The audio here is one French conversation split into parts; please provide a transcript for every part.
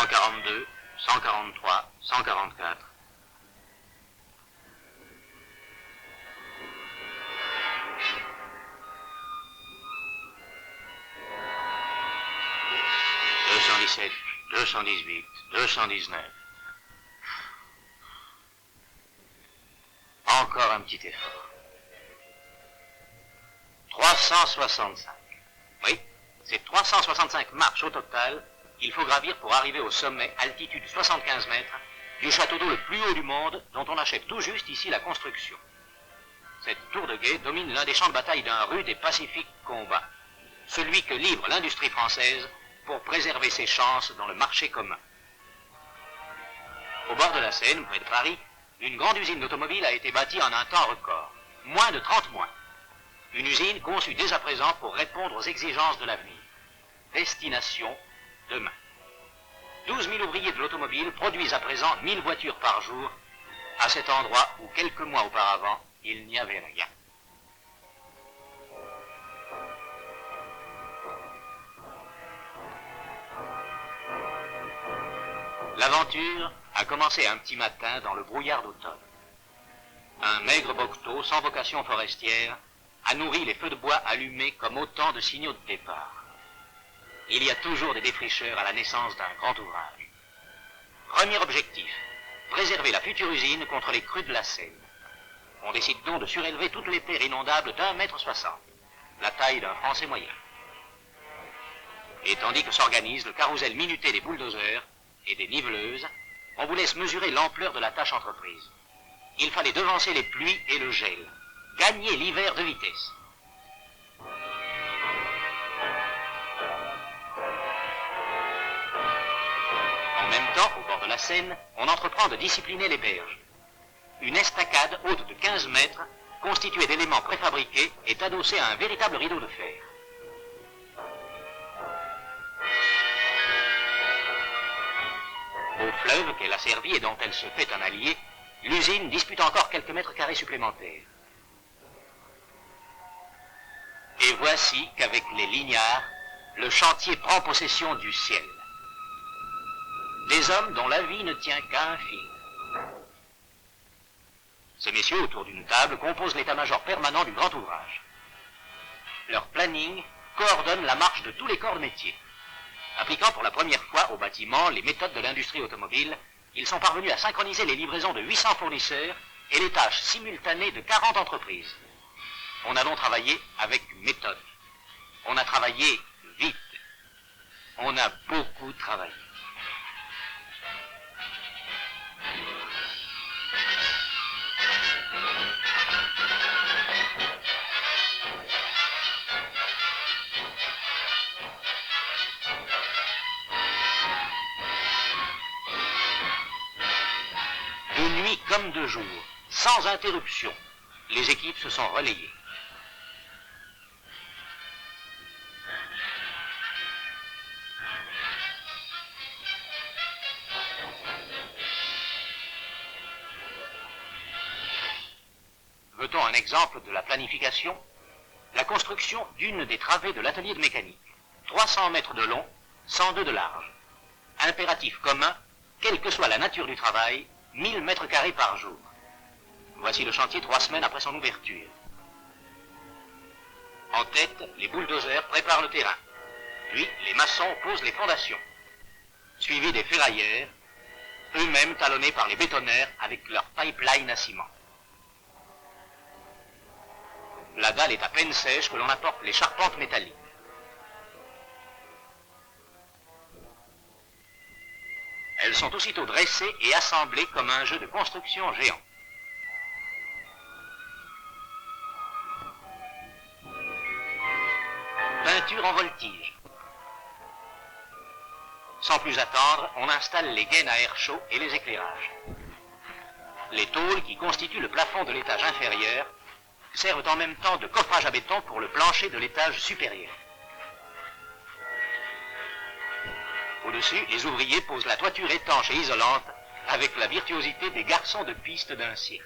142, 143, 144. « 218, 219. Encore un petit effort. 365. Oui, c'est 365 marches au total qu'il faut gravir pour arriver au sommet, altitude 75 mètres, du château d'eau le plus haut du monde, dont on achève tout juste ici la construction. Cette tour de guet domine l'un des champs de bataille d'un rude et pacifique combat, celui que livre l'industrie française pour préserver ses chances dans le marché commun. Au bord de la Seine, près de Paris, une grande usine d'automobile a été bâtie en un temps record, moins de 30 mois. Une usine conçue dès à présent pour répondre aux exigences de l'avenir. Destination, demain. 12 000 ouvriers de l'automobile produisent à présent 1000 voitures par jour, à cet endroit où quelques mois auparavant, il n'y avait rien. L'aventure a commencé un petit matin dans le brouillard d'automne. Un maigre bocteau sans vocation forestière a nourri les feux de bois allumés comme autant de signaux de départ. Il y a toujours des défricheurs à la naissance d'un grand ouvrage. Premier objectif, préserver la future usine contre les crues de la Seine. On décide donc de surélever toutes les terres inondables d'1,60 m, la taille d'un Français moyen. Et tandis que s'organise le carrousel minuté des bulldozers et des niveleuses, on vous laisse mesurer l'ampleur de la tâche entreprise. Il fallait devancer les pluies et le gel, gagner l'hiver de vitesse. En même temps, au bord de la Seine, on entreprend de discipliner les berges. Une estacade haute de 15 mètres, constituée d'éléments préfabriqués, est adossée à un véritable rideau de fer. Au fleuve qu'elle a servi et dont elle se fait un allié, l'usine dispute encore quelques mètres carrés supplémentaires. Et voici qu'avec les lignards, le chantier prend possession du ciel. Des hommes dont la vie ne tient qu'à un fil. Ces messieurs, autour d'une table, composent l'état-major permanent du grand ouvrage. Leur planning coordonne la marche de tous les corps de métier. Appliquant pour la première fois au bâtiment les méthodes de l'industrie automobile, ils sont parvenus à synchroniser les livraisons de 800 fournisseurs et les tâches simultanées de 40 entreprises. On a donc travaillé avec méthode. On a travaillé vite. On a beaucoup travaillé. De nuit comme de jour, sans interruption, les équipes se sont relayées. Veut-on un exemple de la planification? La construction d'une des travées de l'atelier de mécanique. 300 mètres de long, 102 de large. Impératif commun, quelle que soit la nature du travail, 1000 mètres carrés par jour. Voici le chantier 3 semaines après son ouverture. En tête, les bulldozers préparent le terrain. Puis, les maçons posent les fondations. Suivis des ferrailleurs, eux-mêmes talonnés par les bétonnaires avec leur pipeline à ciment. La dalle est à peine sèche que l'on apporte les charpentes métalliques. Elles sont aussitôt dressées et assemblées comme un jeu de construction géant. Peinture en voltige. Sans plus attendre, on installe les gaines à air chaud et les éclairages. Les tôles qui constituent le plafond de l'étage inférieur servent en même temps de coffrage à béton pour le plancher de l'étage supérieur. Au-dessus, les ouvriers posent la toiture étanche et isolante avec la virtuosité des garçons de piste d'un cirque.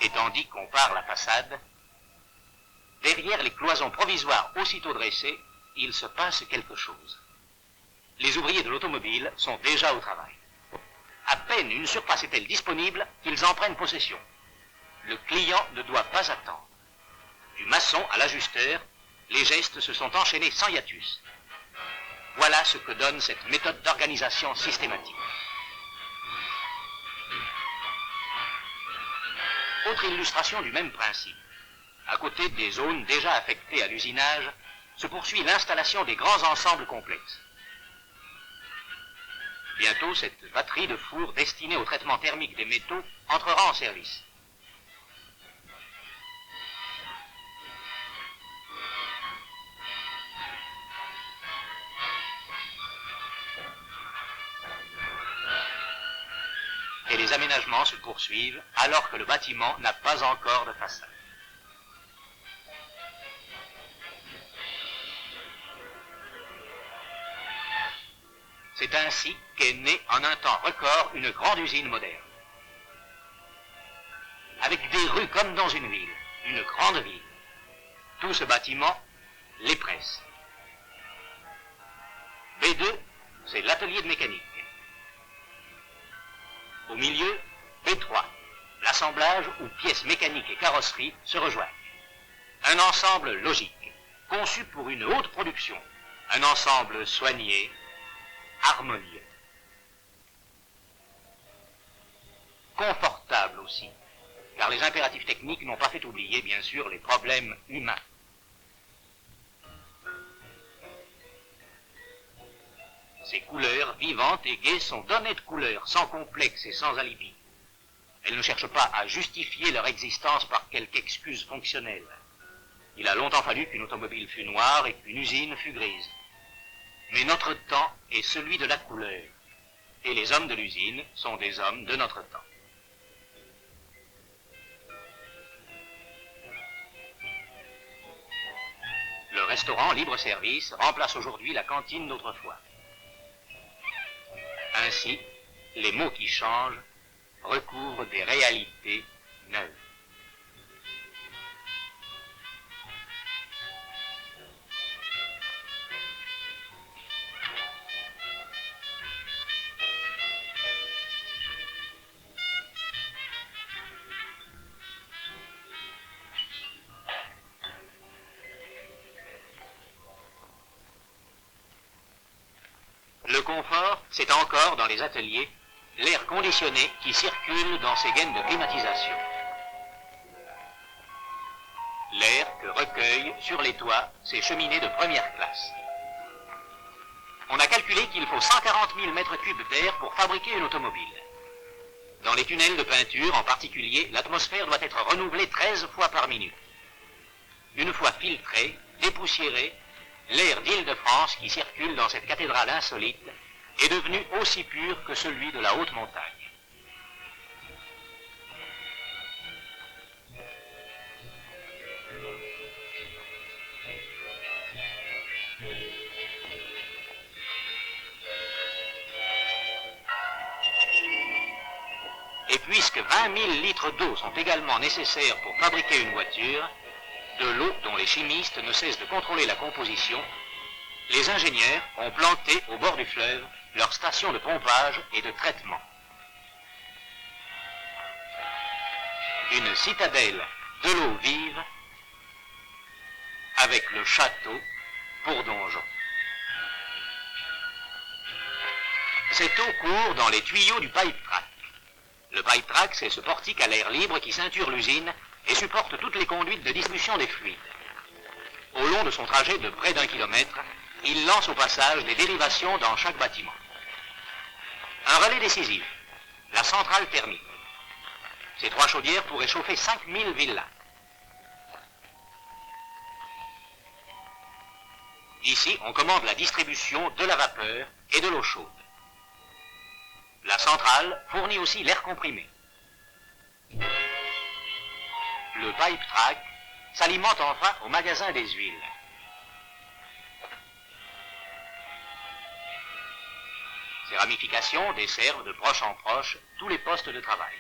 Et tandis qu'on pare la façade, derrière les cloisons provisoires aussitôt dressées, il se passe quelque chose. Les ouvriers de l'automobile sont déjà au travail. À peine une surface est-elle disponible qu'ils en prennent possession. Le client ne doit pas attendre. Du maçon à l'ajusteur, les gestes se sont enchaînés sans hiatus. Voilà ce que donne cette méthode d'organisation systématique. Autre illustration du même principe. À côté des zones déjà affectées à l'usinage, se poursuit l'installation des grands ensembles complexes. Bientôt, cette batterie de fours destinée au traitement thermique des métaux entrera en service. Et les aménagements se poursuivent alors que le bâtiment n'a pas encore de façade. C'est ainsi qu'est née en un temps record une grande usine moderne. Avec des rues comme dans une ville, une grande ville. Tout ce bâtiment, les presses. B2, c'est l'atelier de mécanique. Au milieu, B3, l'assemblage où pièces mécaniques et carrosseries se rejoignent. Un ensemble logique, conçu pour une haute production. Un ensemble soigné, harmonieux. Confortable aussi, car les impératifs techniques n'ont pas fait oublier, bien sûr, les problèmes humains. Ces couleurs vivantes et gaies sont d'honnêtes couleurs, sans complexe et sans alibi. Elles ne cherchent pas à justifier leur existence par quelque excuse fonctionnelle. Il a longtemps fallu qu'une automobile fût noire et qu'une usine fût grise. Mais notre temps est celui de la couleur, et les hommes de l'usine sont des hommes de notre temps. Le restaurant libre-service remplace aujourd'hui la cantine d'autrefois. Ainsi, les mots qui changent recouvrent des réalités neuves. Le confort, c'est encore dans les ateliers l'air conditionné qui circule dans ces gaines de climatisation. L'air que recueillent sur les toits ces cheminées de première classe. On a calculé qu'il faut 140 000 mètres cubes d'air pour fabriquer une automobile. Dans les tunnels de peinture en particulier, l'atmosphère doit être renouvelée 13 fois par minute. Une fois filtré, dépoussiéré, l'air d'Île-de-France qui circule dans cette cathédrale insolite est devenu aussi pur que celui de la haute montagne. Et puisque 20 000 litres d'eau sont également nécessaires pour fabriquer une voiture, de l'eau dont les chimistes ne cessent de contrôler la composition, les ingénieurs ont planté au bord du fleuve leur station de pompage et de traitement. Une citadelle de l'eau vive avec le château pour donjon. Cette eau court dans les tuyaux du pipe track. Le pipe track, c'est ce portique à l'air libre qui ceinture l'usine et supporte toutes les conduites de distribution des fluides. Au long de son trajet de près d'1 kilomètre, il lance au passage des dérivations dans chaque bâtiment. Un relais décisif, la centrale thermique. Ces 3 chaudières pourraient chauffer 5000 villas. Ici, on commande la distribution de la vapeur et de l'eau chaude. La centrale fournit aussi l'air comprimé. Le pipe track s'alimente enfin au magasin des huiles. Ces ramifications desservent de proche en proche tous les postes de travail.